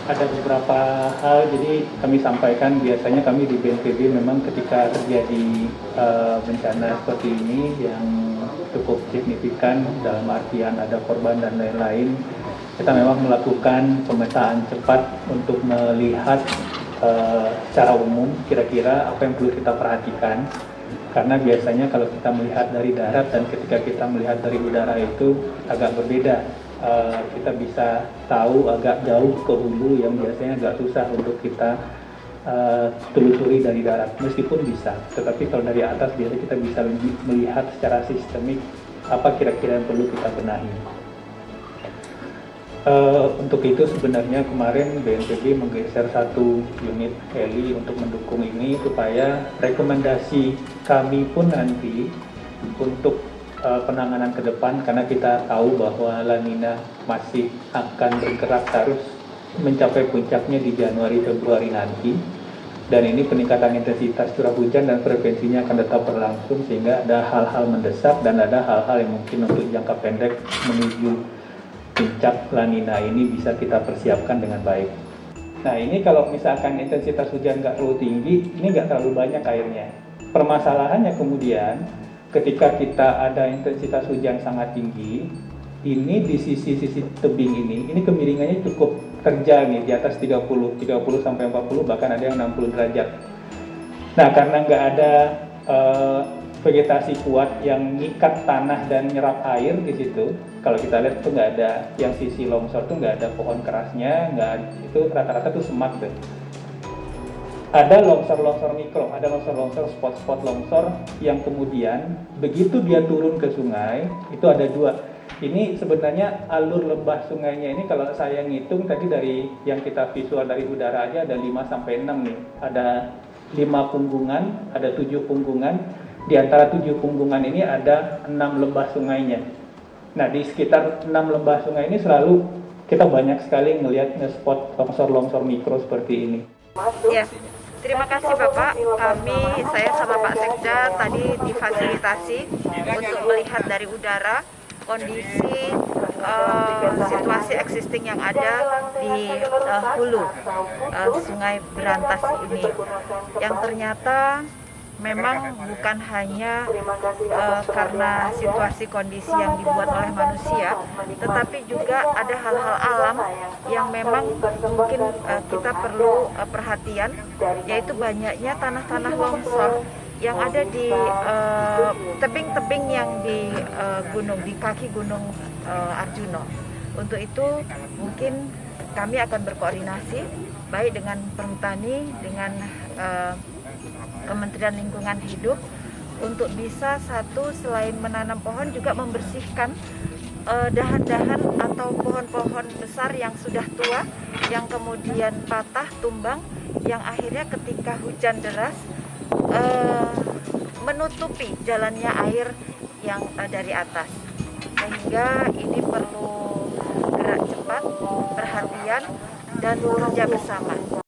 Ada beberapa hal, jadi kami sampaikan biasanya kami di BNPB memang ketika terjadi bencana seperti ini yang cukup signifikan dalam artian ada korban dan lain-lain, kita memang melakukan pemetaan cepat untuk melihat secara umum kira-kira apa yang perlu kita perhatikan. Karena biasanya kalau kita melihat dari darat dan ketika kita melihat dari udara itu agak berbeda. Kita bisa tahu agak jauh ke hulu yang biasanya agak susah untuk kita telusuri dari darat, meskipun bisa. Tetapi kalau dari atas biasanya kita bisa melihat secara sistemik apa kira-kira yang perlu kita benahi. Untuk itu sebenarnya kemarin BNPB menggeser satu unit heli untuk mendukung ini supaya rekomendasi kami pun nanti untuk penanganan ke depan, karena kita tahu bahwa La Nina masih akan bergerak terus mencapai puncaknya di Januari Februari nanti, dan ini peningkatan intensitas curah hujan dan frekuensinya akan tetap berlangsung, sehingga ada hal-hal mendesak dan ada hal-hal yang mungkin untuk jangka pendek menuju puncak La Nina ini bisa kita persiapkan dengan baik. Nah, ini kalau misalkan intensitas hujan nggak terlalu tinggi, ini nggak terlalu banyak airnya. Permasalahannya kemudian ketika kita ada intensitas hujan sangat tinggi, ini di sisi-sisi tebing ini kemiringannya cukup terjal nih, di atas 30 sampai 40, bahkan ada yang 60 derajat. Nah, karena nggak ada vegetasi kuat yang ngikat tanah dan nyerap air di situ, kalau kita lihat itu nggak ada, yang sisi longsor tuh nggak ada pohon kerasnya, itu rata-rata tuh semak deh. Ada longsor-longsor mikro, ada longsor-longsor, spot-spot longsor yang kemudian begitu dia turun ke sungai, itu ada dua. Ini sebenarnya alur lembah sungainya ini kalau saya ngitung tadi dari yang kita visual dari udara aja ada 5 sampai 6 nih. Ada 5 punggungan, ada 7 punggungan. Di antara 7 punggungan ini ada 6 lembah sungainya. Nah, di sekitar 6 lembah sungai ini selalu kita banyak sekali ngelihat nge-spot longsor-longsor mikro seperti ini. Ya. Terima kasih Bapak, saya sama Pak Sekda tadi difasilitasi untuk melihat dari udara kondisi situasi existing yang ada di hulu Sungai Berantas ini, yang ternyata memang bukan hanya karena situasi kondisi yang dibuat oleh manusia, tetapi juga ada hal-hal alam yang memang mungkin kita perlu perhatian, yaitu banyaknya tanah-tanah longsor yang ada di tebing-tebing yang di di kaki Gunung Arjuna. Untuk itu mungkin kami akan berkoordinasi baik dengan Perhutani, dengan Kementerian Lingkungan Hidup untuk bisa selain menanam pohon juga membersihkan dahan-dahan atau pohon-pohon besar yang sudah tua yang kemudian patah tumbang, yang akhirnya ketika hujan deras menutupi jalannya air yang dari atas, sehingga ini perlu gerak cepat, perhatian, dan bekerja bersama.